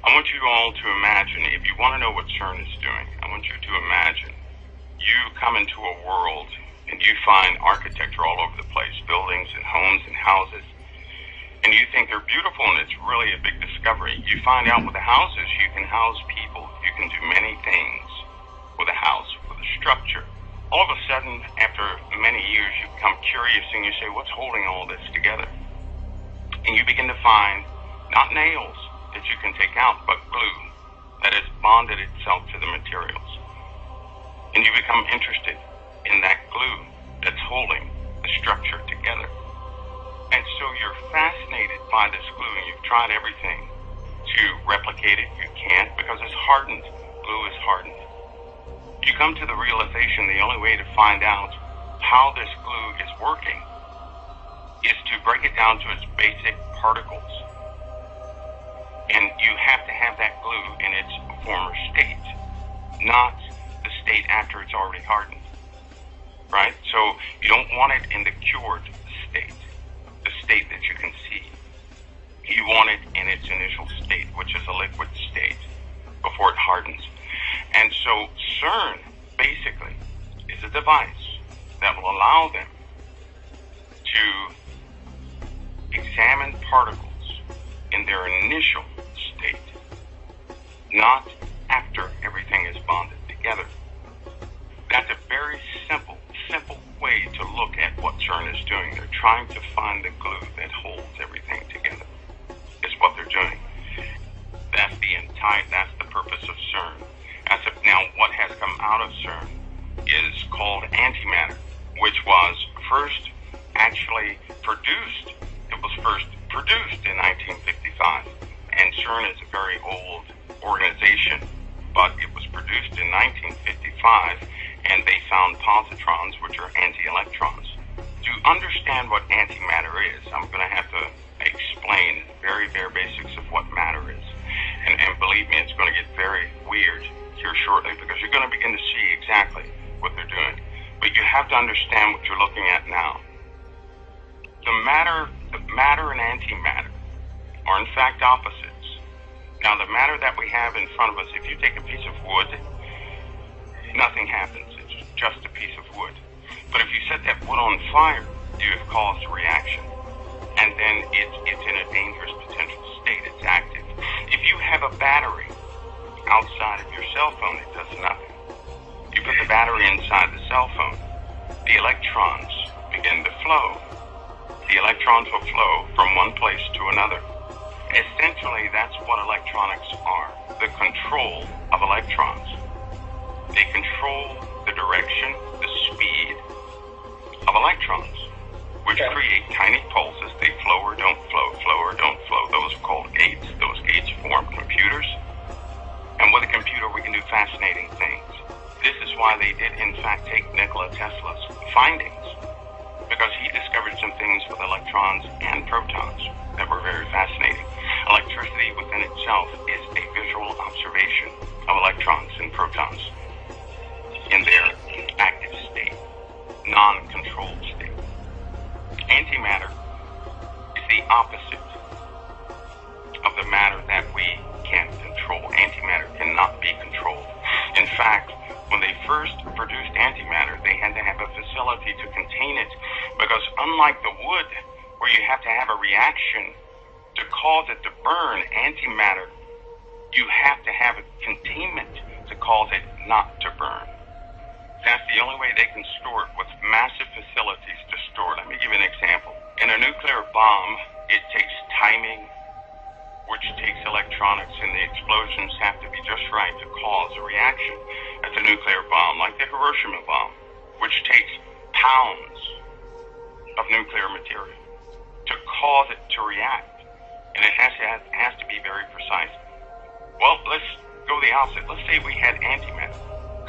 I want you all to imagine, if you want to know what CERN is doing, I want you to imagine you come into a world and you find architecture all over the place, buildings and homes and houses, and you think they're beautiful and it's really a big discovery. You find out with the houses, you can house people. You can do many things with a house, with a structure. All of a sudden, after many years, you become curious and you say, what's holding all this together? And you begin to find not nails that you can take out, but glue that has bonded itself to the materials. And you become interested in that glue that's holding the structure together. And so you're fascinated by this glue, and you've tried everything to replicate it. You can't, because it's hardened. Glue is hardened. You come to the realization the only way to find out how this glue is working is to break it down to its basic particles. And you have to have that glue in its former state, not the state after it's already hardened, right? So you don't want it in the cured state, the state that you can see. You want it in its initial state, which is a liquid state, before it hardens. And so CERN, basically, is a device that will allow them to examine particles in their initial state, not after everything is bonded together. That's a very simple way to look at what CERN is doing. They're trying to find the glue that holds everything together, is what they're doing. That's the purpose of CERN. Now, what has come out of CERN is called antimatter, which was first actually produced. It was first produced in 1955, and CERN is a very old organization, but it was produced in 1955, and they found positrons, which are anti-electrons. To understand what antimatter is, I'm going to have to explain the very bare basics of what matter is. And believe me, it's going to get very weird here shortly, because you're going to begin to see exactly what they're doing. But you have to understand what you're looking at now. The matter and antimatter are in fact opposites. Now, the matter that we have in front of us, if you take a piece of wood, nothing happens. It's just a piece of wood. But if you set that wood on fire, you have caused a reaction. And then it's in a dangerous potential state. It's active. If you have a battery outside of your cell phone, it does nothing. You put the battery inside the cell phone, the electrons begin to flow. The electrons will flow from one place to another. Essentially, that's what electronics are, the control of electrons. They control the direction, the speed of electrons, which create tiny pulses. They flow or don't flow, flow or don't flow. Those are called gates. Those gates form computers. And with a computer, we can do fascinating things. This is why they did, in fact, take Nikola Tesla's findings, because he discovered some things with electrons and protons that were very fascinating. Electricity within itself is a visual observation of electrons and protons in their active state, non-controlled state. Antimatter is the opposite of the matter that we can't control. Antimatter cannot be controlled. In fact, when they first produced antimatter, they had to have a facility to contain it, because unlike the wood, where you have to have a reaction to cause it to burn, antimatter, you have to have a containment to cause it not to burn. That's the only way they can store it, with massive facilities to store it. Let me give you an example. In a nuclear bomb, it takes timing, which takes electronics, and the explosions have to be just right to cause a reaction. That's a nuclear bomb, like the Hiroshima bomb, which takes pounds of nuclear material to cause it to react. And it has to be very precise. Well, let's go the opposite. Let's say we had antimatter,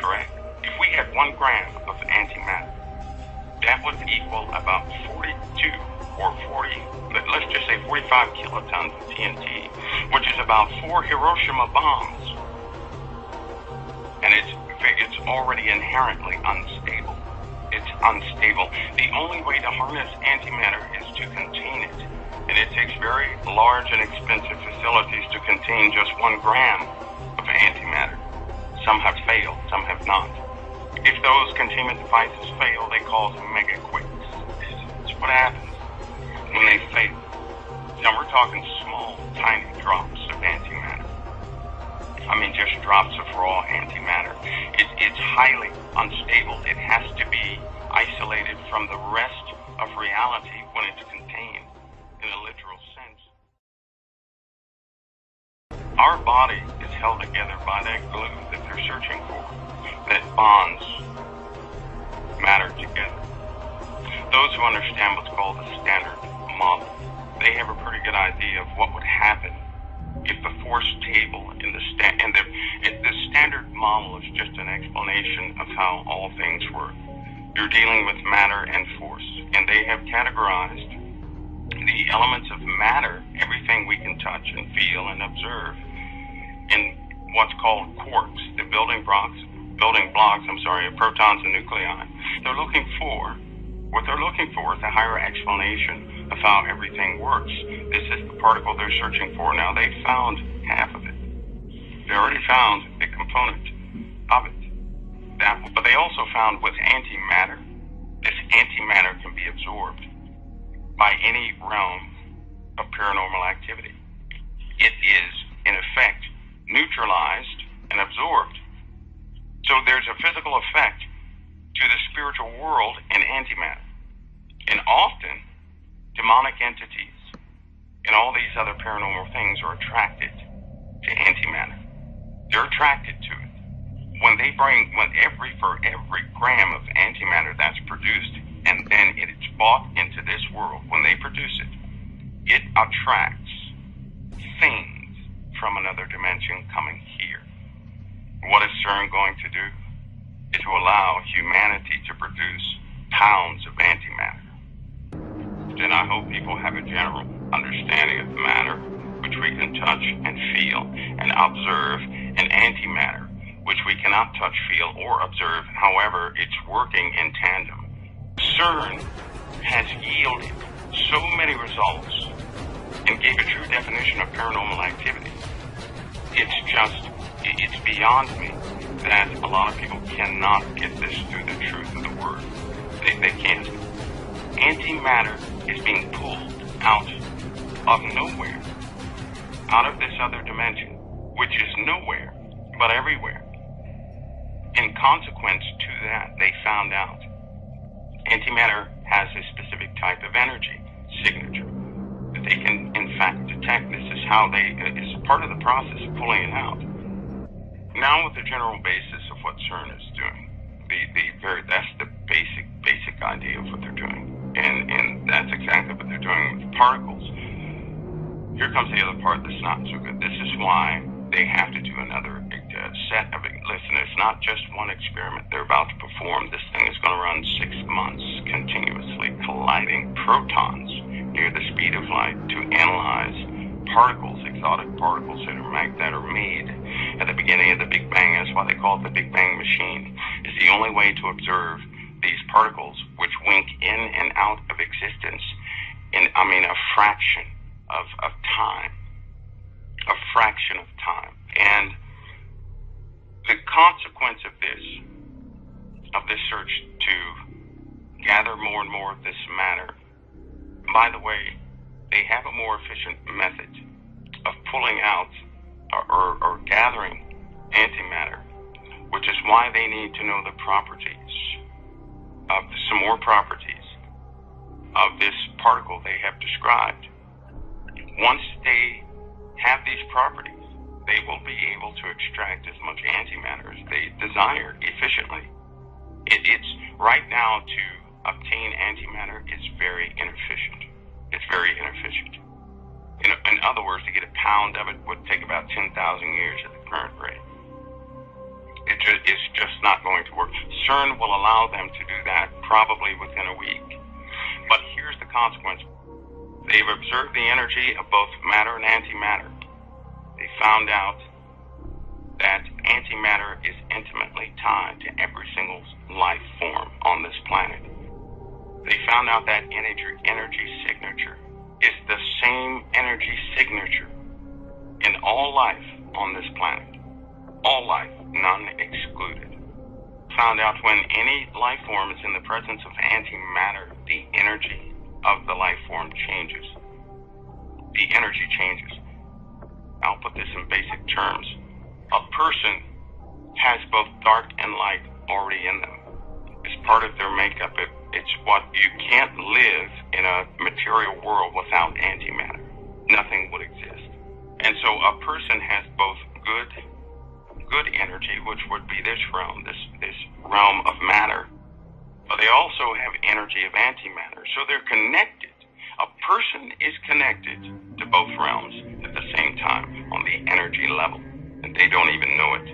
correct? If we had 1 gram of antimatter, that would equal about 42 or 40, let's just say 45 kilotons of TNT, which is about 4 Hiroshima bombs. And it's already inherently unstable. It's unstable. The only way to harness antimatter is to contain it. And it takes very large and expensive facilities to contain just 1 gram of antimatter. Some have failed, some have not. If those containment devices fail, they cause mega quakes. It's what happens when they fail. Now we're talking small, tiny drops of antimatter. I mean, just drops of raw antimatter. It's highly unstable. It has to be isolated from the rest of reality when it's contained in a literal sense. Our body is held together by that glue that they're searching for, that bonds matter together. Those who understand what's called the standard model, they have a pretty good idea of what would happen if the force table in the standard model is just an explanation of how all things work. You're dealing with matter and force, and they have categorized the elements of matter, everything we can touch and feel and observe, in what's called quarks, the building blocks of protons and nuclei. What they're looking for is a higher explanation of how everything works. This is the particle they're searching for. Now, they found half of it. They already found a component of it. But they also found with antimatter, this antimatter can be absorbed by any realm of paranormal activity. It is, in effect, neutralized and absorbed. So there's a physical effect to the spiritual world in antimatter. And often, demonic entities and all these other paranormal things are attracted to antimatter. They're attracted to it. For every gram of antimatter that's produced, and then it's bought into this world, when they produce it, it attracts things from another dimension coming here. What is CERN going to do? Is to allow humanity to produce pounds of antimatter. And I hope people have a general understanding of matter, which we can touch and feel and observe, and antimatter, which we cannot touch, feel, or observe. However, it's working in tandem. CERN has yielded so many results and gave a true definition of paranormal activity. It's beyond me that a lot of people cannot get this through the truth of the word. They can't. Antimatter is being pulled out of nowhere, out of this other dimension, which is nowhere, but everywhere. In consequence to that, they found out antimatter has a specific type of energy signature that they can, in fact, detect. This is how it's part of the process of pulling it out. Now, with the general basis of what CERN is doing, that's the basic idea of what they're doing, and that's exactly what they're doing with particles. Here comes the other part that's not so good. This is why they have to do another set of it. Listen, it's not just one experiment they're about to perform. This thing is going to run 6 months continuously colliding protons near the speed of light to analyze particles, exotic particles that are made at the beginning of the Big Bang. That's why they call it the Big Bang machine. It's the only way to observe these particles, which wink in and out of existence in, a fraction of time. A fraction of time. And the consequence of this search to gather more and more of this matter, by the way, they have a more efficient method of pulling out or gathering antimatter, which is why they need to know the properties of some more properties of this particle they have described. Once they have these properties, they will be able to extract as much antimatter as they desire efficiently. It's right now, to obtain antimatter is very inefficient. It's very inefficient. In other words, to get a pound of it would take about 10,000 years at the current rate. It's just not going to work. CERN will allow them to do that probably within a week. But here's the consequence. They've observed the energy of both matter and antimatter. They found out that antimatter is intimately tied to every single life form on this planet. They found out that energy signature is the same energy signature in all life on this planet. All life, none excluded. Found out when any life form is in the presence of antimatter, the energy of the life form changes. The energy changes. I'll put this in basic terms. A person has both dark and light already in them. It's part of their makeup. It's what you can't live in a material world without antimatter. Nothing would exist. And so a person has both good energy, which would be this realm, this realm of matter, but they also have energy of antimatter. So they're connected. A person is connected to both realms at the same time on the energy level, and they don't even know it.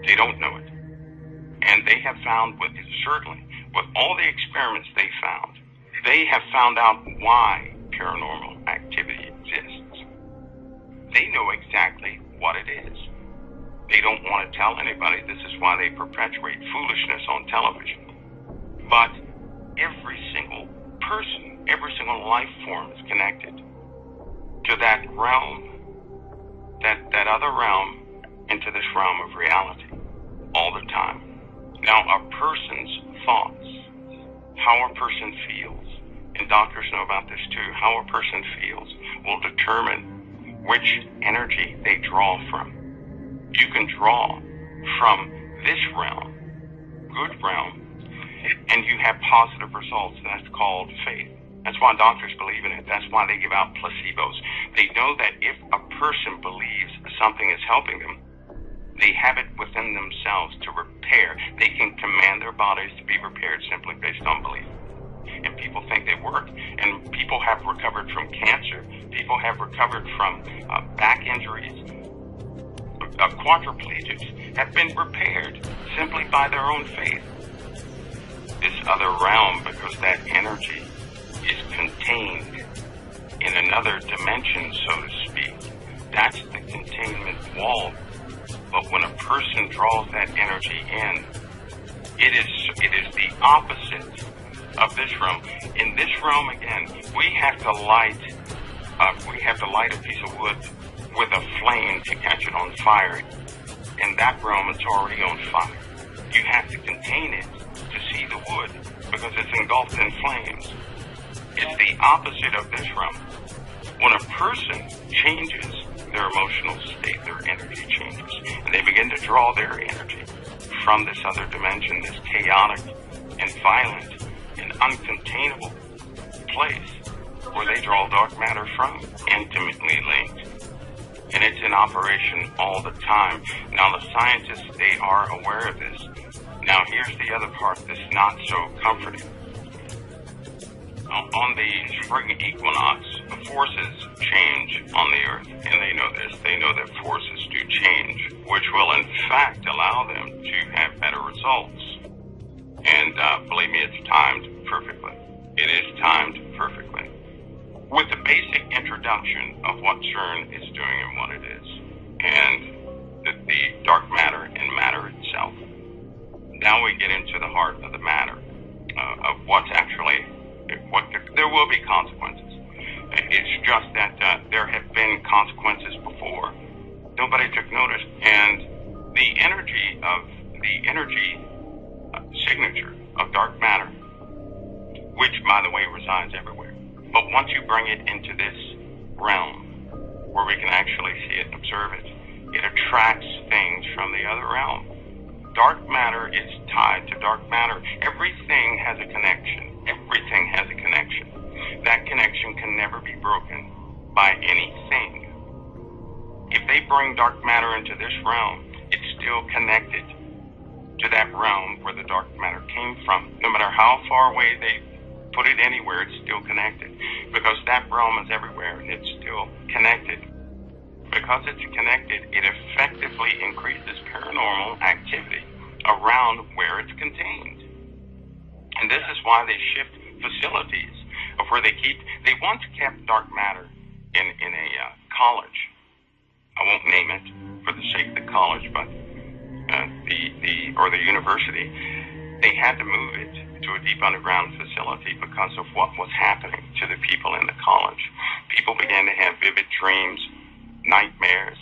They don't know it. And they have found, certainly, with all the experiments they have found out why paranormal activity exists. They know exactly what it is. They don't want to tell anybody. This is why they perpetuate foolishness on television. But every single person, every single life form is connected to that realm, that other realm, into this realm of reality all the time. Now, a person's thoughts, how a person feels, and doctors know about this too, how a person feels will determine which energy they draw from. You can draw from this realm, good realm, and you have positive results. That's called faith. That's why doctors believe in it. That's why they give out placebos. They know that if a person believes something is helping them, they have it within themselves to repair. They can command their bodies to be repaired simply based on belief. And people think they work. And people have recovered from cancer. People have recovered from back injuries. Quadriplegics have been repaired simply by their own faith. This other realm, because that energy is contained in another dimension, so to speak. That's the containment wall. But when a person draws that energy in, it is the opposite of this realm. In this realm, again, we have to light a piece of wood with a flame to catch it on fire. In that realm, it's already on fire. You have to contain it to see the wood because it's engulfed in flames. It's the opposite of this realm. When a person changes their emotional state, their energy changes, and they begin to draw their energy from this other dimension, this chaotic and violent and uncontainable place where they draw dark matter from, intimately linked. And it's in operation all the time. Now, the scientists, they are aware of this. Now, here's the other part that's not so comforting. On the spring equinox, the forces change on the Earth, and they know this. They know that forces do change, which will in fact allow them to have better results. And believe me, it's timed perfectly. It is timed perfectly. With the basic introduction of what CERN is doing and what it is, and the dark matter and matter itself, now we get into the heart of the matter, of what's actually, there will be consequences. It's just that there have been consequences before. Nobody took notice, and the energy signature of dark matter, which, by the way, resides everywhere. But once you bring it into this realm, where we can actually see it and observe it, it attracts things from the other realm. Dark matter is tied to dark matter. Everything has a connection. Everything has a connection. That connection can never be broken by anything. If they bring dark matter into this realm, it's still connected to that realm where the dark matter came from. No matter how far away they put it anywhere, it's still connected. Because that realm is everywhere and it's still connected. Because it's connected, it effectively increases paranormal activity around where it's contained. And this is why they shift facilities of where they once kept dark matter in a college. I won't name it for the sake of the college, but the university, they had to move it to a deep underground facility because of what was happening to the people in the college. People began to have vivid dreams, nightmares.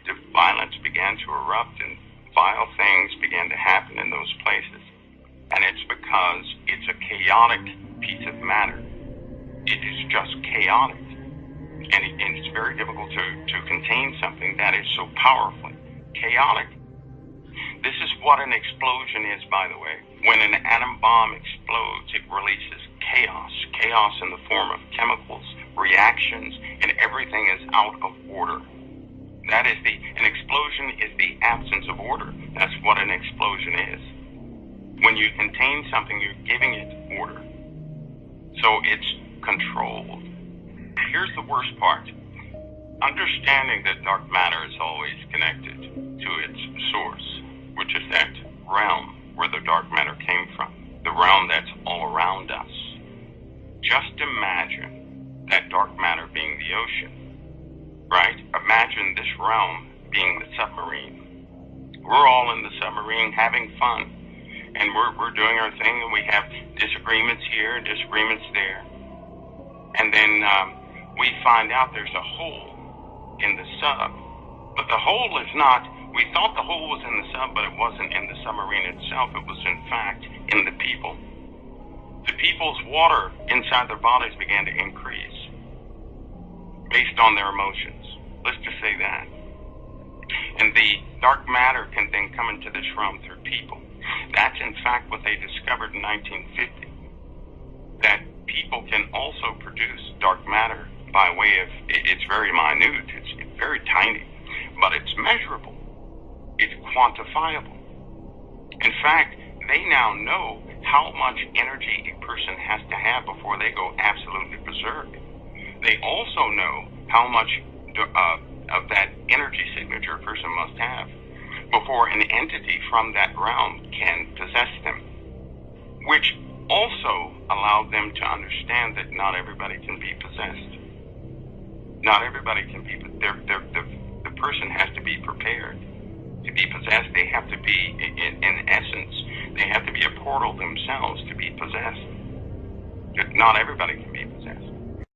The violence began to erupt, and vile things began to happen in those places. And it's because it's a chaotic piece of matter. It is just chaotic. And it's very difficult to contain something that is so powerfully chaotic. This is what an explosion is, by the way. When an atom bomb explodes, it releases chaos. Chaos in the form of chemicals, reactions, and everything is out of order. An explosion is the absence of order. That's what an explosion is. When you contain something, you're giving it order. So it's controlled. Here's the worst part. Understanding that dark matter is always connected to its source, which is that realm where the dark matter came from, the realm that's all around us. Just imagine that dark matter being the ocean, right? Imagine this realm being the submarine. We're all in the submarine having fun, and we're doing our thing, and we have disagreements here and disagreements there. And then we find out there's a hole in the sub. But the hole is not, we thought the hole was in the sub, but it wasn't in the submarine itself. It was, in fact, in the people. The people's water inside their bodies began to increase based on their emotions. Let's just say that. And the dark matter can then come into this realm through people. That's, in fact, what they discovered in 1950. That people can also produce dark matter by way of, it's very minute, it's very tiny, but it's measurable, it's quantifiable. In fact, they now know how much energy a person has to have before they go absolutely berserk. They also know how much of that energy signature a person must have before an entity from that realm can possess them, which also allowed them to understand that not everybody can be possessed. Not everybody can be, the person has to be prepared. To be possessed, they have to be, in essence, they have to be a portal themselves to be possessed. Not everybody can be possessed.